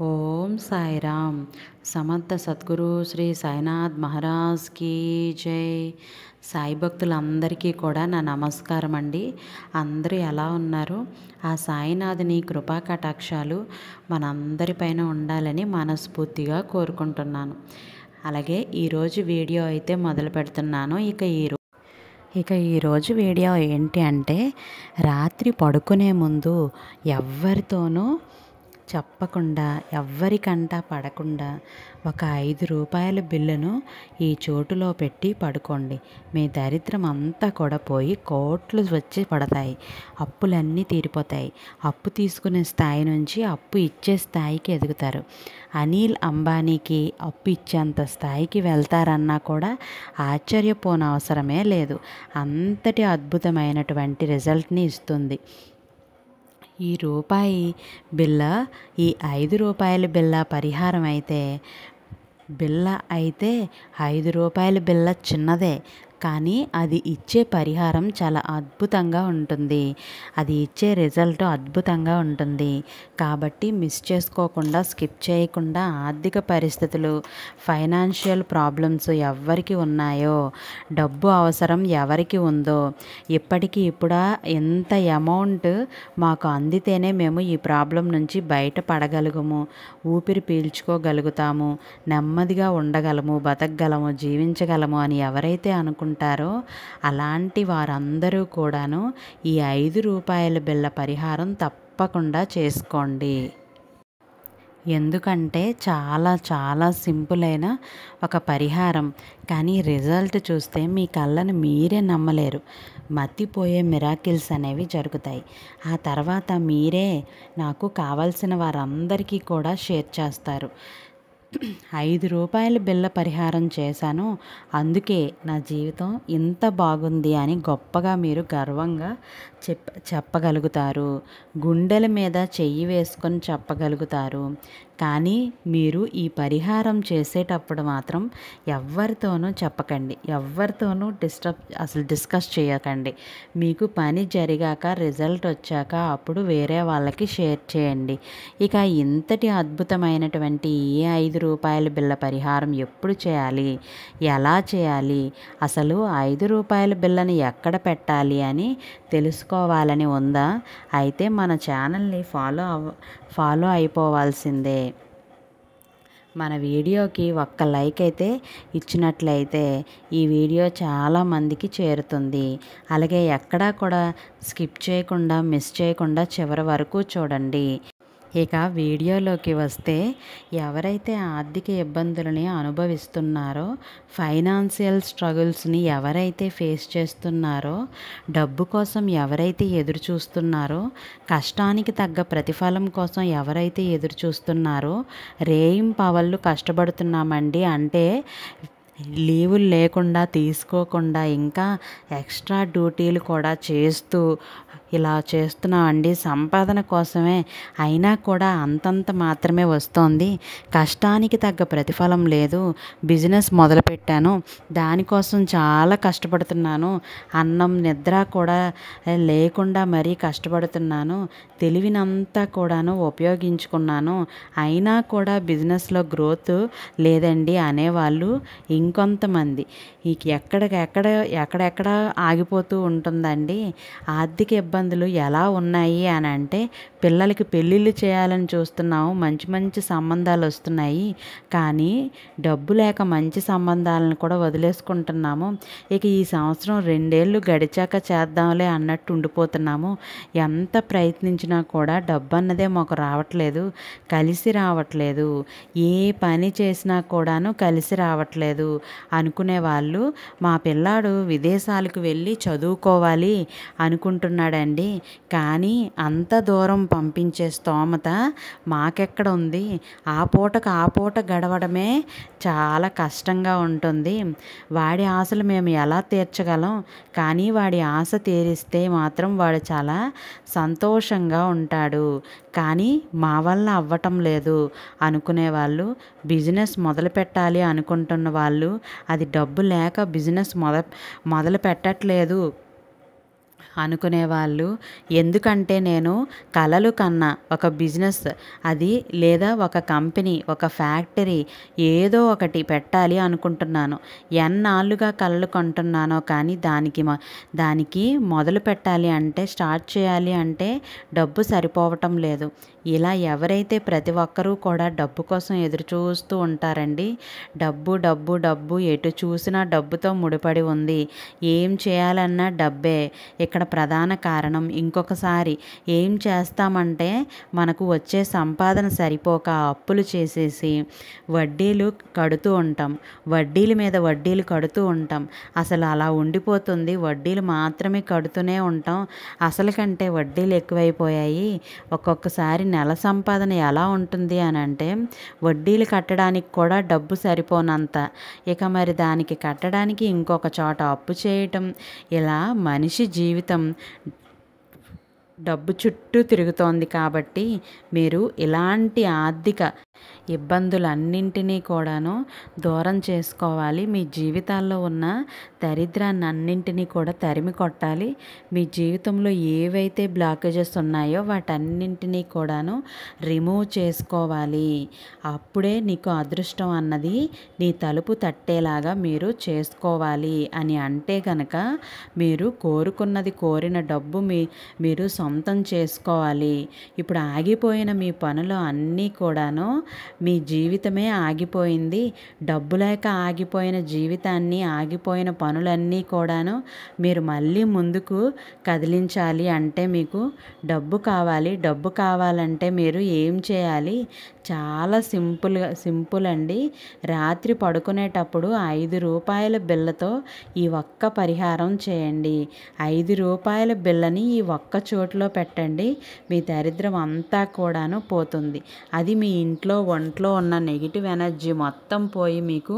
ఓం సాయిరామ్. సమర్థ సద్గురు శ్రీ సాయినాథ్ మహారాజ్ కీ జై. సాయి భక్తులందరికీ కూడా నా నమస్కారం అండి. అందరూ ఎలా ఉన్నారు? ఆ సాయినాథుని కృపా కటాక్షాలు మనందరిపైన ఉండాలని మనస్ఫూర్తిగా కోరుకుంటున్నాను. అలాగే ఈరోజు వీడియో అయితే మొదలు పెడుతున్నాను. ఇక ఈరోజు వీడియో ఏంటి అంటే, రాత్రి పడుకునే ముందు ఎవ్వరితోనూ చెప్పకుండా, ఎవ్వరికంట పడకుండా ఒక 5 రూపాయల బిల్లును ఈ చోటులో పెట్టి పడుకోండి. మీ దరిద్రం అంతా కూడా పోయి కోట్లు వచ్చి పడతాయి. అప్పులన్నీ తీరిపోతాయి. అప్పు తీసుకునే స్థాయి నుంచి అప్పు ఇచ్చే స్థాయికి ఎదుగుతారు. అనిల్ అంబానీకి అప్పు ఇచ్చేంత స్థాయికి వెళ్తారన్నా కూడా ఆశ్చర్యపోనవసరమే లేదు. అంతటి అద్భుతమైనటువంటి రిజల్ట్ని ఇస్తుంది ఈ రూపాయి బిళ్ళ. ఈ 5 రూపాయల బిళ్ళ పరిహారం అయితే, బిళ్ళ అయితే 5 రూపాయల బిళ్ళ చిన్నదే, కానీ అది ఇచ్చే పరిహారం చాలా అద్భుతంగా ఉంటుంది. అది ఇచ్చే రిజల్ట్ అద్భుతంగా ఉంటుంది. కాబట్టి మిస్ చేసుకోకుండా, స్కిప్ చేయకుండా, ఆర్థిక పరిస్థితులు, ఫైనాన్షియల్ ప్రాబ్లమ్స్ ఎవరికి ఉన్నాయో, డబ్బు అవసరం ఎవరికి ఉందో, ఇప్పటికి ఇప్పుడా ఎంత అమౌంట్ మాకు అందితేనే మేము ఈ ప్రాబ్లం నుంచి బయటపడగలుగుము, ఊపిరి పీల్చుకోగలుగుతాము, నెమ్మదిగా ఉండగలము, బతకగలము, జీవించగలము అని ఎవరైతే అనుకుంటారో అలాంటి వారందరూ కూడాను ఈ 5 రూపాయల బిళ్ళ పరిహారం తప్పకుండా చేసుకోండి. ఎందుకంటే చాలా చాలా సింపుల్ అయిన ఒక పరిహారం, కానీ రిజల్ట్ చూస్తే మీ కళ్ళను మీరే నమ్మలేరు. మతిపోయే మిరాకిల్స్ అనేవి జరుగుతాయి. ఆ తర్వాత మీరే నాకు కావాల్సిన వారందరికీ కూడా షేర్ చేస్తారు. 5 రూపాయల బిళ్ళ పరిహారం చేశాను, అందుకే నా జీవితం ఇంత బాగుంది అని గొప్పగా మీరు గర్వంగా చెప్పగలుగుతారు. గుండెల మీద చెయ్యి వేసుకొని చెప్పగలుగుతారు. కానీ మీరు ఈ పరిహారం చేసేటప్పుడు మాత్రం ఎవరితోనూ చెప్పకండి, ఎవరితోనూ డిస్కస్ చేయకండి. మీకు పని జరిగాక, రిజల్ట్ వచ్చాక అప్పుడు వేరే వాళ్ళకి షేర్ చేయండి. ఇక ఇంతటి అద్భుతమైనటువంటి ఈ 5 రూపాయల బిళ్ళ పరిహారం ఎప్పుడు చేయాలి, ఎలా చేయాలి, అసలు 5 రూపాయల బిళ్ళని ఎక్కడ పెట్టాలి అని తెలుసుకోవాలని ఉందా? అయితే మన ఛానల్ని ఫాలో అయిపోవాల్సిందే. మన వీడియోకి ఒక్క లైక్ అయితే ఇచ్చినట్లయితే ఈ వీడియో చాలామందికి చేరుతుంది. అలాగే ఎక్కడా కూడా స్కిప్ చేయకుండా, మిస్ చేయకుండా చివరి వరకు చూడండి. ఇక వీడియోలోకి వస్తే, ఎవరైతే ఆర్థిక ఇబ్బందులని అనుభవిస్తున్నారో, ఫైనాన్షియల్ స్ట్రగుల్స్ని ఎవరైతే ఫేస్ చేస్తున్నారో, డబ్బు కోసం ఎవరైతే ఎదురు చూస్తున్నారో, కష్టానికి తగ్గ ప్రతిఫలం కోసం ఎవరైతే ఎదురు చూస్తున్నారో, రేయింపవళ్ళు కష్టపడుతున్నామండి అంటే లీవులు లేకుండా, తీసుకోకుండా, ఇంకా ఎక్స్ట్రా డ్యూటీలు కూడా చేస్తూ ఇలా చేస్తున్నామండి సంపాదన కోసమే, అయినా కూడా అంతంత మాత్రమే వస్తోంది, కష్టానికి తగ్గ ప్రతిఫలం లేదు, బిజినెస్ మొదలుపెట్టాను, దానికోసం చాలా కష్టపడుతున్నాను, అన్నం నిద్ర కూడా లేకుండా మరీ కష్టపడుతున్నాను, తెలివినంతా కూడాను ఉపయోగించుకున్నాను, అయినా కూడా బిజినెస్లో గ్రోత్ లేదండి అనేవాళ్ళు ఇంకొంతమంది. ఎక్కడెక్కడ ఆగిపోతూ ఉంటుందండి. ఆర్థిక ఇబ్బందులు ఎలా ఉన్నాయి అని అంటే, పిల్లలకి పెళ్ళిళ్ళు చేయాలని చూస్తున్నాము, మంచి మంచి సంబంధాలు వస్తున్నాయి, కానీ డబ్బు లేక మంచి సంబంధాలను కూడా వదిలేసుకుంటున్నాము. ఇక ఈ సంవత్సరం 2 ఏళ్ళు గడిచాక చేద్దాంలే అన్నట్టు ఉండిపోతున్నాము. ఎంత ప్రయత్నించినా కూడా డబ్బు అన్నదే మాకు రావట్లేదు, కలిసి రావట్లేదు, ఏ పని చేసినా కూడాను కలిసి రావట్లేదు అనుకునే వాళ్ళు, మా పిల్లాడు విదేశాలకు వెళ్ళి చదువుకోవాలి అనుకుంటున్నాడండి, కానీ అంత దూరం పంపించే స్తోమత మాకెక్కడ ఉంది, ఆ పూట గడవడమే చాలా కష్టంగా ఉంటుంది, వాడి ఆశలు మేము ఎలా తీర్చగలం, కానీ వాడి ఆశ తీరిస్తే మాత్రం వాడు చాలా సంతోషంగా ఉంటాడు, కానీ మా వల్ల అవ్వటం లేదు అనుకునే వాళ్ళు, బిజినెస్ మొదలు పెట్టాలి అనుకుంటున్న వాళ్ళు, అది డబ్బు లేక బిజినెస్ మొదలు పెట్టట్లేదు అనుకునేవాళ్ళు. ఎందుకంటే నేను కలలు కన్నా ఒక బిజినెస్ అది లేదా ఒక కంపెనీ, ఒక ఫ్యాక్టరీ ఏదో ఒకటి పెట్టాలి అనుకుంటున్నాను. ఎన్నాళ్ళుగా కలలు కంటున్నానో కానీ దానికి మొదలు పెట్టాలి అంటే, స్టార్ట్ చేయాలి అంటే డబ్బు సరిపోవటం లేదు. ఇలా ఎవరైతే ప్రతి ఒక్కరూ కూడా డబ్బు కోసం ఎదురు చూస్తూ ఉంటారండి. డబ్బు డబ్బు డబ్బు ఎటు చూసినా డబ్బుతో ముడిపడి ఉంది. ఏం చేయాలన్నా డబ్బే ఇక్కడ ప్రధాన కారణం. ఇంకొకసారి ఏం చేస్తామంటే మనకు వచ్చే సంపాదన సరిపోక అప్పులు చేసేసి వడ్డీలు కడుతూ ఉంటాం. వడ్డీల మీద వడ్డీలు కడుతూ ఉంటాం. అసలు అలా ఉండిపోతుంది. వడ్డీలు మాత్రమే కడుతూనే ఉంటాం. అసలు కంటే వడ్డీలు ఎక్కువైపోయాయి. ఒక్కొక్కసారి నెల సంపాదన ఎలా ఉంటుంది అని అంటే వడ్డీలు కట్టడానికి కూడా డబ్బు సరిపోనంత. ఇక మరి దానికి కట్టడానికి ఇంకొక చోట అప్పు చేయటం, ఇలా మనిషి జీవితం డబ్బు చుట్టూ తిరుగుతోంది. కాబట్టి మీరు ఇలాంటి ఆర్థిక ఇబ్బందులన్నింటినీ కూడాను దూరం చేసుకోవాలి. మీ జీవితాల్లో ఉన్న దరిద్రాన్ని అన్నింటినీ కూడా తరిమి కొట్టాలి. మీ జీవితంలో ఏవైతే బ్లాకేజెస్ ఉన్నాయో వాటన్నింటినీ కూడాను రిమూవ్ చేసుకోవాలి. అప్పుడే నీకు అదృష్టం అన్నది నీ తలుపు తట్టేలాగా మీరు చేసుకోవాలి అని అంటే కనుక మీరు కోరుకున్నది, కోరిన డబ్బు మీరు సొంతం చేసుకోవాలి. ఇప్పుడు ఆగిపోయిన మీ పనులు అన్నీ కూడాను, మీ జీవితమే ఆగిపోయింది. డబ్బు లేక ఆగిపోయిన జీవితాన్ని, ఆగిపోయిన పనులన్నీ కూడాను మీరు మళ్ళీ ముందుకు కదిలించాలి అంటే మీకు డబ్బు కావాలి. డబ్బు కావాలంటే మీరు ఏం చేయాలి? చాలా సింపుల్ అండి. రాత్రి పడుకునేటప్పుడు 5 రూపాయల బిళ్ళతో ఈ ఒక్క పరిహారం చేయండి. 5 రూపాయల బిళ్ళని ఈ ఒక్క చోటులో పెట్టండి. మీ దరిద్రం అంతా కూడాను పోతుంది. అది మీ ఒంట్లో ఉన్న నెగిటివ్ ఎనర్జీ మొత్తం పోయి మీకు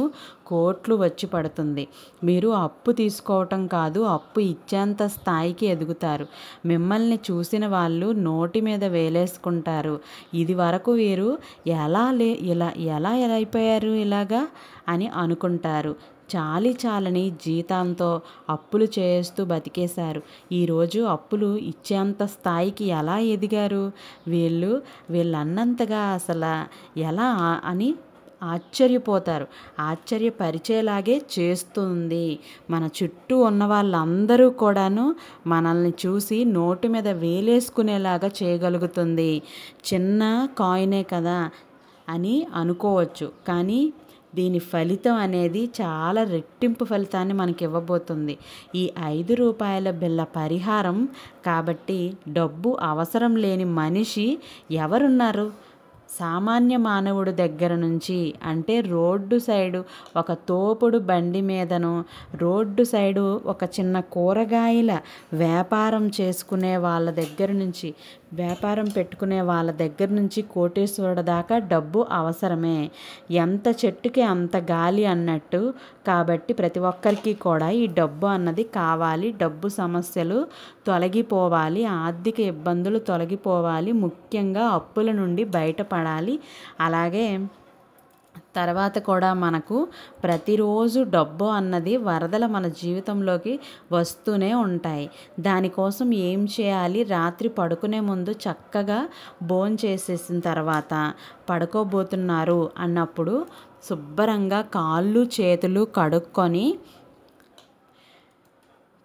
కోట్లు వచ్చి పడుతుంది. మీరు అప్పు తీసుకోవటం కాదు, అప్పు ఇచ్చేంత స్థాయికి ఎదుగుతారు. మిమ్మల్ని చూసిన వాళ్ళు నోటి మీద వేలేసుకుంటారు. ఇది వరకు వీరు ఎలా అయిపోయారు ఇలాగా అని అనుకుంటారు. చాలని జీతంతో అప్పులు చేస్తూ బతికేశారు. ఈరోజు అప్పులు ఇచ్చేంత స్థాయికి ఎలా ఎదిగారు? వీళ్ళన్నంతగా అసలు ఎలా అని ఆశ్చర్యపోతారు. ఆశ్చర్యపరిచేలాగే చేస్తుంది. మన చుట్టూ ఉన్న వాళ్ళందరూ కూడాను మనల్ని చూసి నోటి మీద వేలేసుకునేలాగా చేయగలుగుతుంది. చిన్న కాయినే కదా అని అనుకోవచ్చు, కానీ దీని ఫలితం అనేది చాలా రెట్టింపు ఫలితాన్ని మనకి ఇవ్వబోతుంది. ఈ 5 రూపాయల బిళ్ళ పరిహారం కాబట్టి డబ్బు అవసరం లేని మనిషి ఎవరున్నారు? సామాన్య మానవుడు దగ్గర నుంచి, అంటే రోడ్డు సైడు ఒక తోపుడు బండి మీదను, రోడ్డు సైడు ఒక చిన్న కూరగాయల వ్యాపారం చేసుకునే వాళ్ళ దగ్గర నుంచి, వ్యాపారం పెట్టుకునే వాళ్ళ దగ్గర నుంచి కోటీశ్వరుడు దాకా డబ్బు అవసరమే. ఎంత చెట్టుకి అంత గాలి అన్నట్టు. కాబట్టి ప్రతి ఒక్కరికి కూడా ఈ డబ్బు అన్నది కావాలి. డబ్బు సమస్యలు తొలగిపోవాలి. ఆర్థిక ఇబ్బందులు తొలగిపోవాలి. ముఖ్యంగా అప్పుల నుండి బయటపడాలి. అలాగే తర్వాత కూడా మనకు ప్రతిరోజు డబ్బు అన్నది వరదల మన జీవితంలోకి వస్తూనే ఉంటాయి. దానికోసం ఏం చేయాలి? రాత్రి పడుకునే ముందు చక్కగా భోంచేసేసిన తర్వాత పడుకోబోతున్నారు అన్నప్పుడు శుభ్రంగా కాళ్ళు చేతులు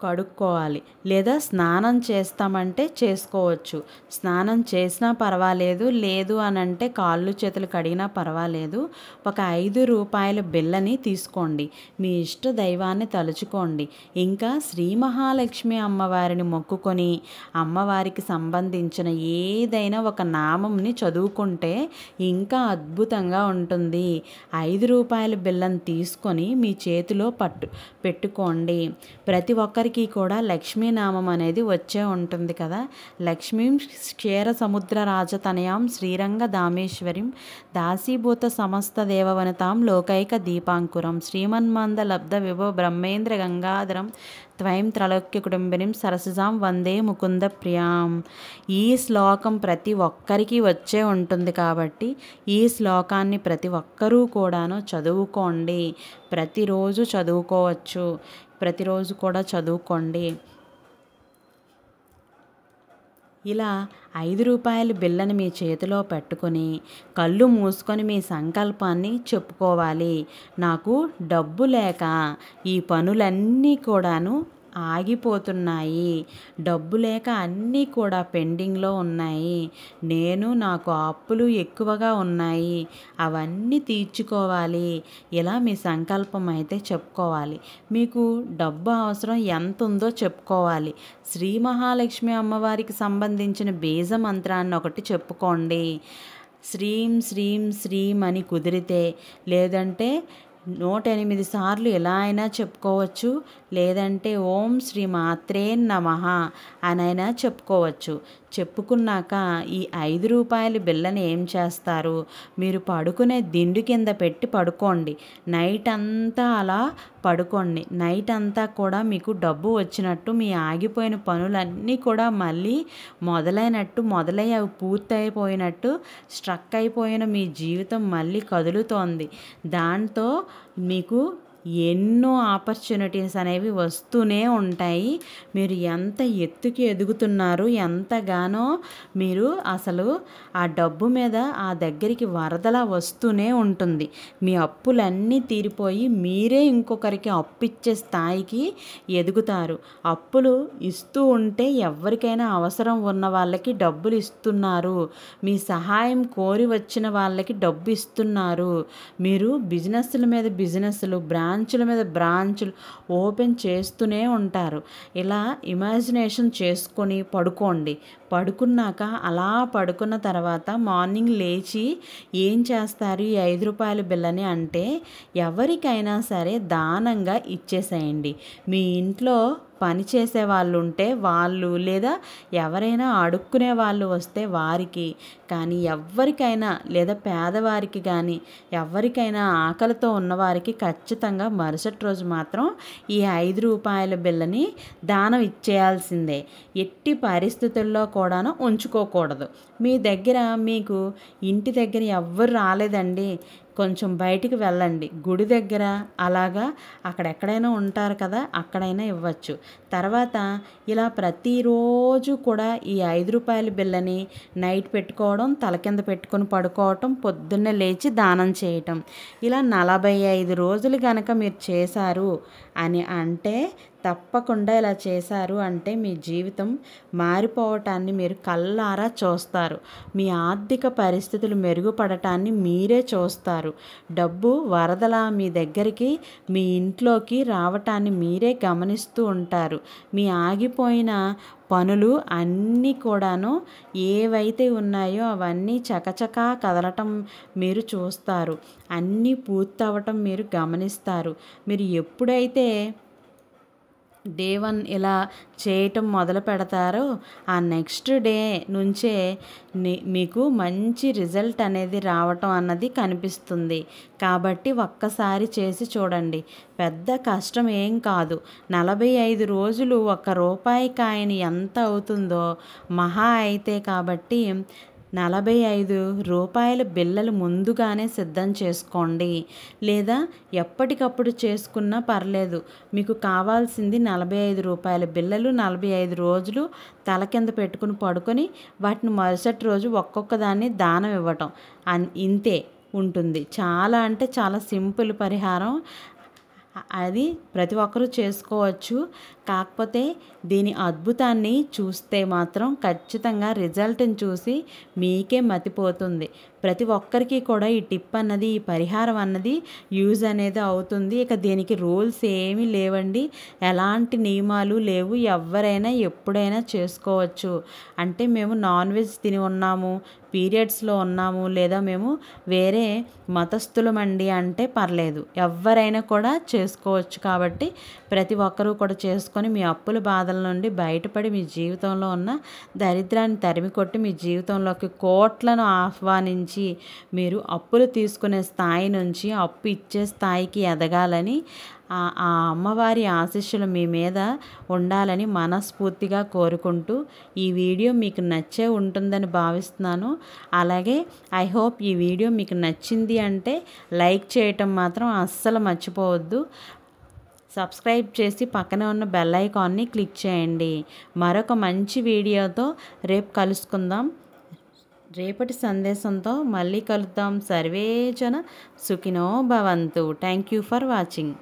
కడుక్కోవాలి. లేదా స్నానం చేస్తామంటే చేసుకోవచ్చు. స్నానం చేసినా పర్వాలేదు, లేదు అని అంటే కాళ్ళు చేతులు కడిగినా పర్వాలేదు. ఒక 5 రూపాయల బిళ్ళని తీసుకోండి. మీ ఇష్ట దైవాన్ని తలుచుకోండి. ఇంకా శ్రీ మహాలక్ష్మి అమ్మవారిని మొక్కుకొని అమ్మవారికి సంబంధించిన ఏదైనా ఒక నామంని చదువుకుంటే ఇంకా అద్భుతంగా ఉంటుంది. 5 రూపాయల బిళ్ళని తీసుకొని మీ చేతిలో పెట్టుకోండి. ప్రతి ఒక్కరికి కూడా లక్ష్మీనామం అనేది వచ్చే ఉంటుంది కదా. లక్ష్మీం క్షీర సముద్ర రాజతనయాం శ్రీరంగ దామేశ్వరిం దాసీభూత సమస్త దేవవనితాం లోకైక దీపాంకురం శ్రీమన్మంద లబ్ధ విభో బ్రహ్మేంద్ర గంగాధరం త్వయం త్రైలోక్య కుటుంబినిం సరసిజాం వందే ముకుంద ప్రియాం. ఈ శ్లోకం ప్రతి ఒక్కరికి వచ్చే ఉంటుంది కాబట్టి ఈ శ్లోకాన్ని ప్రతి ఒక్కరూ కూడాను చదువుకోండి. ప్రతిరోజు చదువుకోవచ్చు. ప్రతిరోజు కూడా చదువుకోండి. ఇలా 5 రూపాయల బిళ్ళని మీ చేతిలో పెట్టుకొని కళ్ళు మూసుకొని మీ సంకల్పాన్ని చెప్పుకోవాలి. నాకు డబ్బు లేక ఈ పనులన్నీ కూడాను ఆగిపోతున్నాయి. డబ్బు లేక అన్నీ కూడా పెండింగ్‌లో ఉన్నాయి. నాకు అప్పులు ఎక్కువగా ఉన్నాయి. అవన్నీ తీర్చుకోవాలి. ఇలా మీ సంకల్పం అయితే చెప్పుకోవాలి. మీకు డబ్బు అవసరం ఎంతుందో చెప్పుకోవాలి. శ్రీ మహాలక్ష్మి అమ్మవారికి సంబంధించిన బీజ మంత్రాన్ని ఒకటి చెప్పుకోండి. శ్రీం శ్రీం శ్రీం అని కుదిరితే, లేదంటే 108 సార్లు ఎలా అయినా చెప్పుకోవచ్చు. లేదంటే ఓం శ్రీ మాత్రే నమః అనైనా చెప్పుకోవచ్చు. చెప్పుకున్నాక ఈ 5 రూపాయల బిళ్ళని ఏం చేస్తారు, మీరు పడుకునే దిండు కింద పెట్టి పడుకోండి. నైట్ అంతా అలా పడుకోండి. నైట్ అంతా కూడా మీకు డబ్బు వచ్చినట్టు, మీ ఆగిపోయిన పనులన్నీ కూడా మళ్ళీ మొదలై అవి పూర్తయిపోయినట్టు, స్ట్రక్ అయిపోయిన మీ జీవితం మళ్ళీ కదులుతోంది. దాంతో మీకు ఎన్నో ఆపర్చునిటీస్ అనేవి వస్తూనే ఉంటాయి. మీరు ఎంత ఎత్తుకి ఎదుగుతున్నారు, ఎంతగానో మీరు అసలు ఆ డబ్బు మీద ఆ దగ్గరికి వరదలా వస్తూనే ఉంటుంది. మీ అప్పులన్నీ తీరిపోయి మీరే ఇంకొకరికి అప్పిచ్చే స్థాయికి ఎదుగుతారు. అప్పులు ఇస్తూ ఉంటే ఎవరికైనా అవసరం ఉన్న వాళ్ళకి డబ్బులు ఇస్తున్నారు. మీ సహాయం కోరి వచ్చిన వాళ్ళకి డబ్బు ఇస్తున్నారు. మీరు బిజినెస్ల మీద బిజినెస్లు, బ్రాంచుల మీద బ్రాంచులు ఓపెన్ చేస్తూనే ఉంటారు. ఇలా ఇమాజినేషన్ చేసుకొని పడుకోండి. పడుకున్నాక అలా పడుకున్న తర్వాత మార్నింగ్ లేచి ఏం చేస్తారు, ఈ 5 రూపాయల బిళ్ళని అంటే ఎవరికైనా సరే దానంగా ఇచ్చేసేయండి. మీ ఇంట్లో పని చేసే వాళ్ళు ఉంటే వాళ్ళు, లేదా ఎవరైనా అడుక్కునే వాళ్ళు వస్తే వారికి కానీ, ఎవరికైనా లేదా పేదవారికి కానీ, ఎవరికైనా ఆకలితో ఉన్నవారికి ఖచ్చితంగా మరుసటి రోజు మాత్రం ఈ 5 రూపాయల బిళ్ళని దానం ఇచ్చేయాల్సిందే. ఎట్టి పరిస్థితుల్లో కూడాను ఉంచుకోకూడదు. మీ దగ్గర, మీకు ఇంటి దగ్గర ఎవ్వరు రాలేదండి, కొంచెం బయటికి వెళ్ళండి, గుడి దగ్గర అలాగా అక్కడెక్కడైనా ఉంటారు కదా, అక్కడైనా ఇవ్వచ్చు. తర్వాత ఇలా ప్రతిరోజు కూడా ఈ 5 రూపాయల బిళ్ళని నైట్ పెట్టుకోవడం, తల కింద పెట్టుకొని పడుకోవటం, పొద్దున్నే లేచి దానం చేయటం. ఇలా 45 రోజులు కనుక మీరు చేశారు అని అంటే, తప్పకుండా ఇలా చేశారు అంటే మీ జీవితం మారిపోవటాన్ని మీరు కళ్ళారా చూస్తారు. మీ ఆర్థిక పరిస్థితులు మెరుగుపడటాన్ని మీరే చూస్తారు. డబ్బు వరదలా మీ దగ్గరికి, మీ ఇంట్లోకి రావటాన్ని మీరే గమనిస్తూ ఉంటారు. మీ ఆగిపోయిన పనులు అన్నీ కూడాను ఏవైతే ఉన్నాయో అవన్నీ చకచకా కదలటం మీరు చూస్తారు. అన్నీ పూర్తవటం మీరు గమనిస్తారు. మీరు ఎప్పుడైతే డే 1 ఇలా చేయటం మొదలు పెడతారో ఆ నెక్స్ట్ డే నుంచే మీకు మంచి రిజల్ట్ అనేది రావటం అన్నది కనిపిస్తుంది. కాబట్టి ఒక్కసారి చేసి చూడండి. పెద్ద కష్టం ఏం కాదు. 45 రోజులు ₹1 కాయిన్ ఎంత అవుతుందో మహా అయితే, కాబట్టి 45 రూపాయల బిళ్ళలు ముందుగానే సిద్ధం చేసుకోండి. లేదా ఎప్పటికప్పుడు చేసుకున్నా పర్లేదు. మీకు కావాల్సింది 45 రూపాయల బిళ్ళలు, 45 రోజులు తల కింద పెట్టుకుని పడుకొని వాటిని మరుసటి రోజు ఒక్కొక్క దాన్ని దానం ఇవ్వటం. ఇంతే ఉంటుంది. చాలా అంటే చాలా సింపుల్ పరిహారం. అది ప్రతి ఒక్కరూ చేసుకోవచ్చు. కాకపోతే దీని అద్భుతాన్ని చూస్తే మాత్రం ఖచ్చితంగా రిజల్ట్ని చూసి మీకే మతిపోతుంది. ప్రతి ఒక్కరికి కూడా ఈ టిప్ అన్నది, ఈ పరిహారం అన్నది యూజ్ అనేది అవుతుంది. ఇక దీనికి రూల్స్ ఏమీ లేవండి, ఎలాంటి నియమాలు లేవు. ఎవరైనా ఎప్పుడైనా చేసుకోవచ్చు. అంటే మేము నాన్ వెజ్ తిని ఉన్నాము, పీరియడ్స్లో ఉన్నాము, లేదా మేము వేరే మతస్థులమండి అంటే పర్లేదు, ఎవరైనా కూడా చేసుకోవచ్చు. కాబట్టి ప్రతి ఒక్కరూ కూడా చేసుకొని మీ అప్పుల బాధల నుండి బయటపడి మీ జీవితంలో ఉన్న దరిద్రాన్ని తరిమికొట్టి మీ జీవితంలోకి కోట్లను ఆహ్వానించి మీరు అప్పులు తీసుకునే స్థాయి నుంచి అప్పు ఇచ్చే స్థాయికి ఎదగాలని, ఆ అమ్మవారి ఆశీస్సులు మీ మీద ఉండాలని మనస్ఫూర్తిగా కోరుకుంటూ ఈ వీడియో మీకు నచ్చే ఉంటుందని భావిస్తున్నాను. అలాగే ఐ హోప్ ఈ వీడియో మీకు నచ్చింది అంటే లైక్ చేయటం మాత్రం అస్సలు మర్చిపోవద్దు. సబ్స్క్రైబ్ చేసి పక్కనే ఉన్న బెల్ ఐకాన్ని క్లిక్ చేయండి. మరొక మంచి వీడియోతో రేపు కలుసుకుందాం. రేపటి సందేశంతో మళ్ళీ కలుద్దాం. సర్వే జన సుఖినో భవంతు. Thank you for watching.